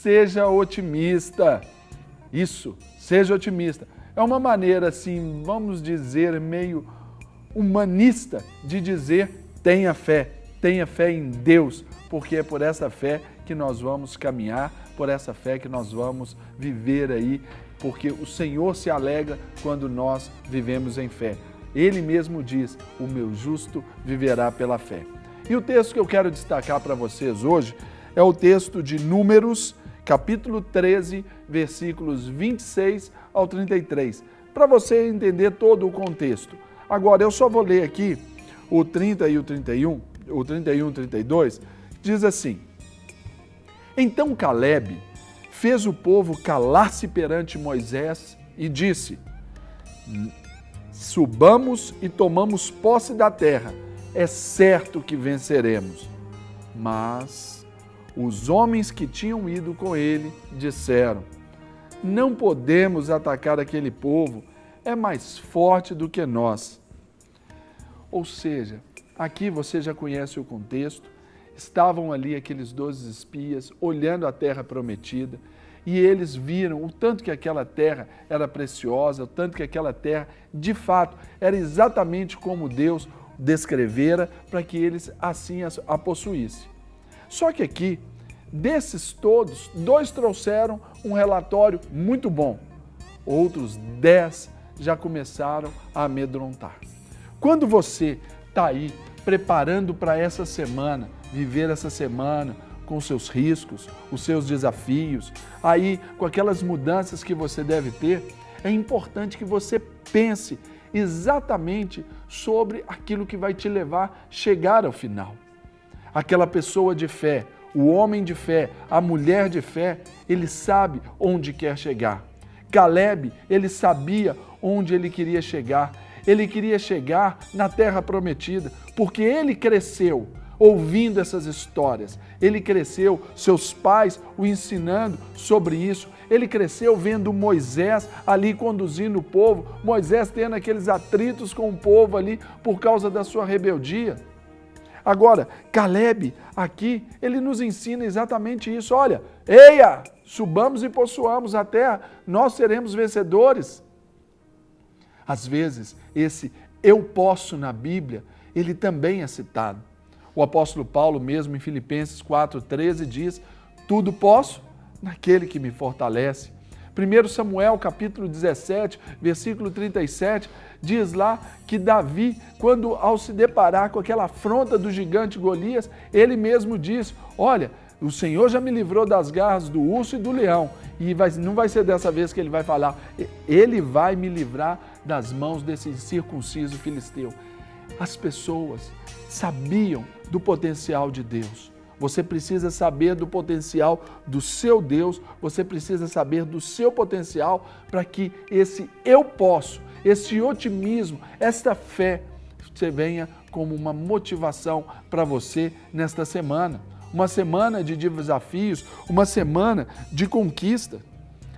seja otimista. Isso, seja otimista. É uma maneira, assim, vamos dizer, meio humanista de dizer tenha fé em Deus, porque é por essa fé que nós vamos caminhar, por essa fé que nós vamos viver aí, porque o Senhor se alegra quando nós vivemos em fé. Ele mesmo diz, o meu justo viverá pela fé. E o texto que eu quero destacar para vocês hoje é o texto de Números, capítulo 13, versículos 26 ao 33, para você entender todo o contexto. Agora, eu só vou ler aqui o 30 e o 31, o 31 e 32, diz assim: Então Calebe fez o povo calar-se perante Moisés e disse: Subamos e tomamos posse da terra, é certo que venceremos. Mas os homens que tinham ido com ele disseram: Não podemos atacar aquele povo, é mais forte do que nós. Ou seja, aqui você já conhece o contexto, estavam ali aqueles 12 espias olhando a terra prometida e eles viram o tanto que aquela terra era preciosa, o tanto que aquela terra, de fato, era exatamente como Deus descrevera para que eles assim a possuíssem. Só que aqui, desses todos, 2 trouxeram um relatório muito bom, outros 10 já começaram a amedrontar. Quando você está aí preparando para essa semana, viver essa semana com os seus riscos, os seus desafios, aí com aquelas mudanças que você deve ter, é importante que você pense exatamente sobre aquilo que vai te levar a chegar ao final. Aquela pessoa de fé, o homem de fé, a mulher de fé, ele sabe onde quer chegar. Calebe, ele sabia onde ele queria chegar. Ele queria chegar na terra prometida, porque ele cresceu ouvindo essas histórias. Ele cresceu, seus pais o ensinando sobre isso. Ele cresceu vendo Moisés ali conduzindo o povo, Moisés tendo aqueles atritos com o povo ali por causa da sua rebeldia. Agora, Calebe, aqui, ele nos ensina exatamente isso. Olha, eia, subamos e possuamos a terra, nós seremos vencedores. Às vezes, esse eu posso na Bíblia, ele também é citado. O apóstolo Paulo mesmo em Filipenses 4,13 diz, tudo posso naquele que me fortalece. 1 Samuel capítulo 17, versículo 37, diz lá que Davi, quando ao se deparar com aquela afronta do gigante Golias, ele mesmo diz, olha, o Senhor já me livrou das garras do urso e do leão, e não vai ser dessa vez que ele vai falar, ele vai me livrar das mãos desse incircunciso filisteu. As pessoas sabiam do potencial de Deus. Você precisa saber do potencial do seu Deus, você precisa saber do seu potencial para que esse eu posso, esse otimismo, esta fé, você venha como uma motivação para você nesta semana. Uma semana de desafios, uma semana de conquista.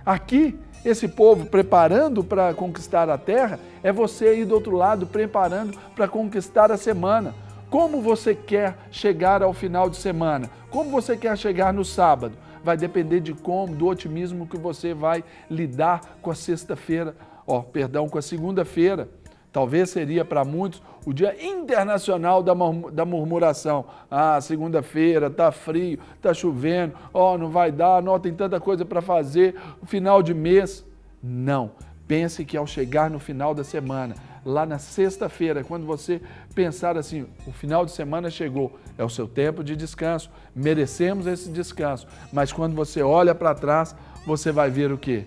Aqui, esse povo preparando para conquistar a terra, é você aí do outro lado preparando para conquistar a semana. Como você quer chegar ao final de semana? Como você quer chegar no sábado? Vai depender de como, do otimismo que você vai lidar com a sexta-feira, com a segunda-feira. Talvez seria para muitos o dia internacional da murmuração. Ah, segunda-feira, tá frio, tá chovendo, não vai dar, não tem tanta coisa para fazer, final de mês. Não, pense que ao chegar no final da semana, lá na sexta-feira, quando você pensar assim, o final de semana chegou, é o seu tempo de descanso, merecemos esse descanso, mas quando você olha para trás, você vai ver o quê?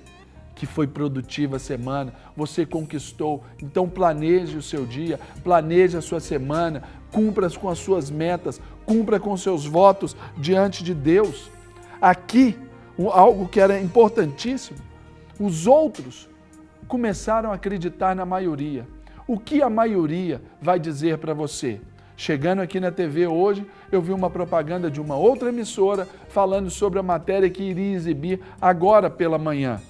Que foi produtiva a semana, você conquistou, então planeje o seu dia, planeje a sua semana, cumpra com as suas metas, cumpra com os seus votos diante de Deus. Aqui, algo que era importantíssimo, os outros começaram a acreditar na maioria. O que a maioria vai dizer para você? Chegando aqui na TV hoje, eu vi uma propaganda de uma outra emissora falando sobre a matéria que iria exibir agora pela manhã.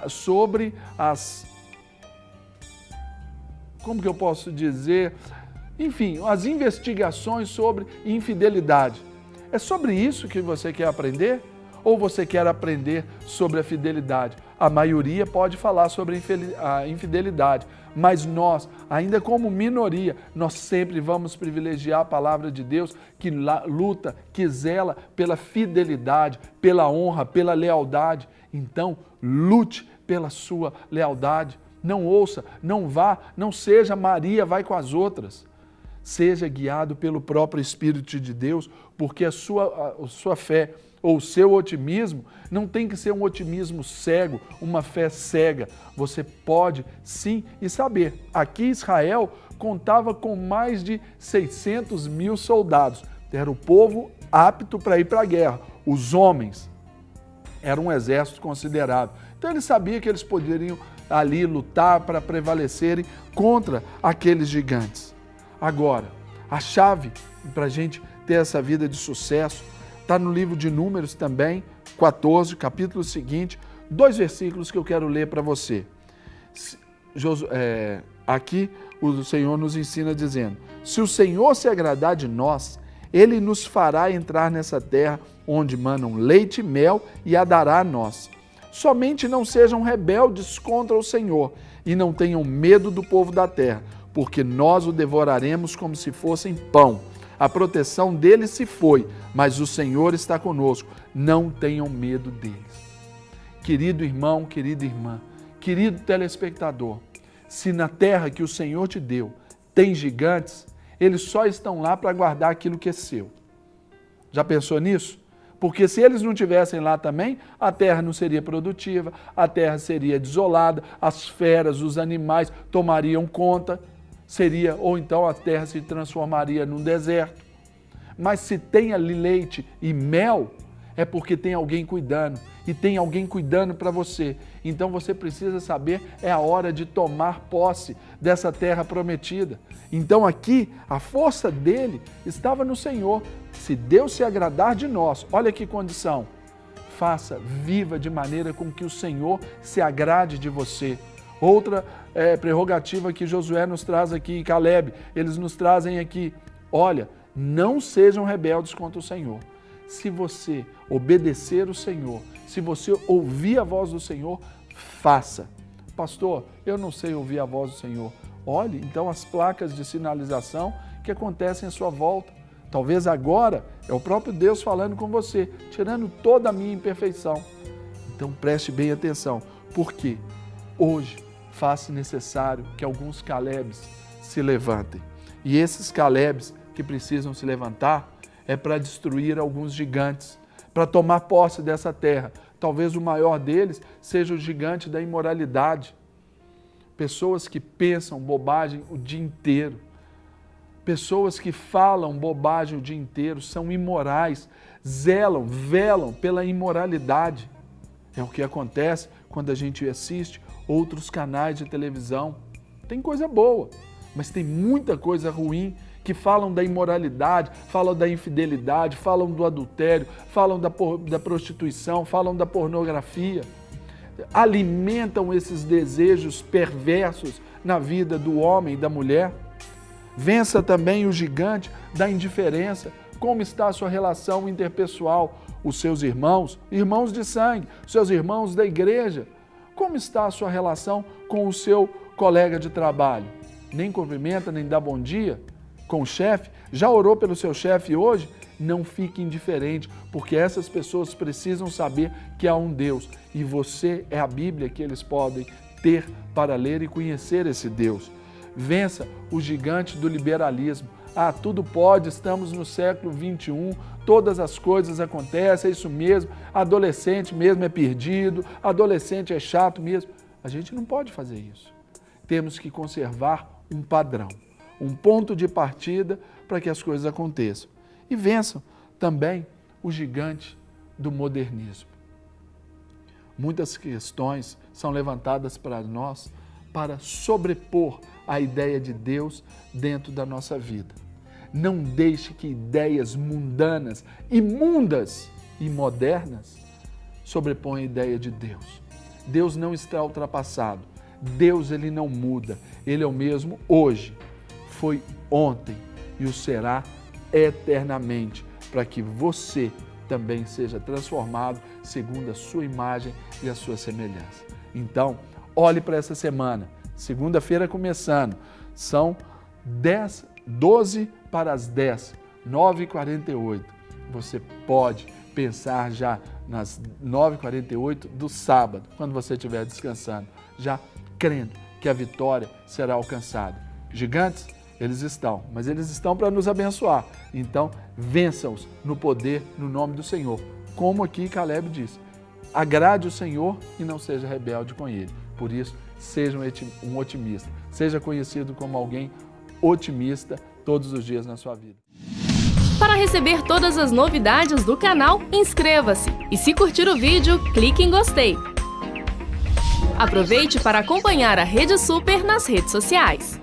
Sobre como que eu posso dizer? Enfim, as investigações sobre infidelidade. É sobre isso que você quer aprender? ou você quer aprender sobre a fidelidade? A maioria pode falar sobre a infidelidade, mas nós, ainda como minoria, nós sempre vamos privilegiar a palavra de Deus que luta, que zela pela fidelidade, pela honra, pela lealdade. Então, lute pela sua lealdade. Não ouça, não vá, não seja Maria, vai com as outras. Seja guiado pelo próprio Espírito de Deus, porque a sua fé ou o seu otimismo não tem que ser um otimismo cego, uma fé cega. Você pode sim e saber. Aqui Israel contava com mais de 600 mil soldados. Era o povo apto para ir para a guerra. Os homens eram um exército considerável. Então eles sabiam que eles poderiam ali lutar para prevalecerem contra aqueles gigantes. Agora, a chave para a gente ter essa vida de sucesso está no livro de Números também, 14, capítulo seguinte, 2 versículos que eu quero ler para você. Aqui o Senhor nos ensina dizendo: se o Senhor se agradar de nós, Ele nos fará entrar nessa terra onde manam leite e mel e a dará a nós. Somente não sejam rebeldes contra o Senhor e não tenham medo do povo da terra, porque nós o devoraremos como se fossem pão. A proteção deles se foi, mas o Senhor está conosco. Não tenham medo deles. Querido irmão, querida irmã, querido telespectador, se na terra que o Senhor te deu tem gigantes, eles só estão lá para guardar aquilo que é seu. Já pensou nisso? Porque se eles não estivessem lá também, a terra não seria produtiva, a terra seria desolada, as feras, os animais tomariam conta, ou então a terra se transformaria num deserto. Mas se tem ali leite e mel, é porque tem alguém cuidando, e tem alguém cuidando para você. Então você precisa saber, é a hora de tomar posse dessa terra prometida. Então aqui, a força dele estava no Senhor. Se Deus se agradar de nós, olha que condição, viva de maneira com que o Senhor se agrade de você. Outra prerrogativa que Josué nos traz aqui, e Caleb, eles nos trazem aqui, olha, não sejam rebeldes contra o Senhor. Se você obedecer o Senhor, se você ouvir a voz do Senhor, faça. Pastor, eu não sei ouvir a voz do Senhor. Olhe, então, as placas de sinalização que acontecem à sua volta. Talvez agora é o próprio Deus falando com você, tirando toda a minha imperfeição. Então preste bem atenção, porque hoje faz necessário que alguns Calebes se levantem. E esses Calebes que precisam se levantar é para destruir alguns gigantes, para tomar posse dessa terra. Talvez o maior deles seja o gigante da imoralidade. Pessoas que pensam bobagem o dia inteiro. Pessoas que falam bobagem o dia inteiro, são imorais, velam pela imoralidade. É o que acontece quando a gente assiste outros canais de televisão. Tem coisa boa, mas tem muita coisa ruim que falam da imoralidade, falam da infidelidade, falam do adultério, falam da prostituição, falam da pornografia. Alimentam esses desejos perversos na vida do homem e da mulher. Vença também o gigante da indiferença. Como está a sua relação interpessoal? Os seus irmãos de sangue, seus irmãos da igreja. Como está a sua relação com o seu colega de trabalho? Nem cumprimenta, nem dá bom dia? Com o chefe? Já orou pelo seu chefe hoje? Não fique indiferente, porque essas pessoas precisam saber que há um Deus e você é a Bíblia que eles podem ter para ler e conhecer esse Deus. Vença o gigante do liberalismo. Tudo pode, estamos no século 21, todas as coisas acontecem, é isso mesmo, adolescente mesmo é perdido, adolescente é chato mesmo. A gente não pode fazer isso. Temos que conservar um padrão, um ponto de partida para que as coisas aconteçam. E vençam também o gigante do modernismo. Muitas questões são levantadas para nós para sobrepor a ideia de Deus dentro da nossa vida. Não deixe que ideias mundanas, imundas e modernas sobreponham a ideia de Deus. Deus não está ultrapassado. Deus, ele não muda. Ele é o mesmo hoje, foi ontem e o será eternamente, para que você também seja transformado segundo a sua imagem e a sua semelhança. Então, olhe para essa semana, segunda-feira começando, são 12 para as 10, 9h48. Você pode pensar já nas 9h48 do sábado, quando você estiver descansando, já crendo que a vitória será alcançada. Gigantes, eles estão, mas eles estão para nos abençoar. Então, vença-os no poder, no nome do Senhor. Como aqui Caleb disse, agrade o Senhor e não seja rebelde com Ele. Por isso, seja um otimista. Seja conhecido como alguém otimista todos os dias na sua vida. Para receber todas as novidades do canal, inscreva-se. E se curtir o vídeo, clique em gostei. Aproveite para acompanhar a Rede Super nas redes sociais.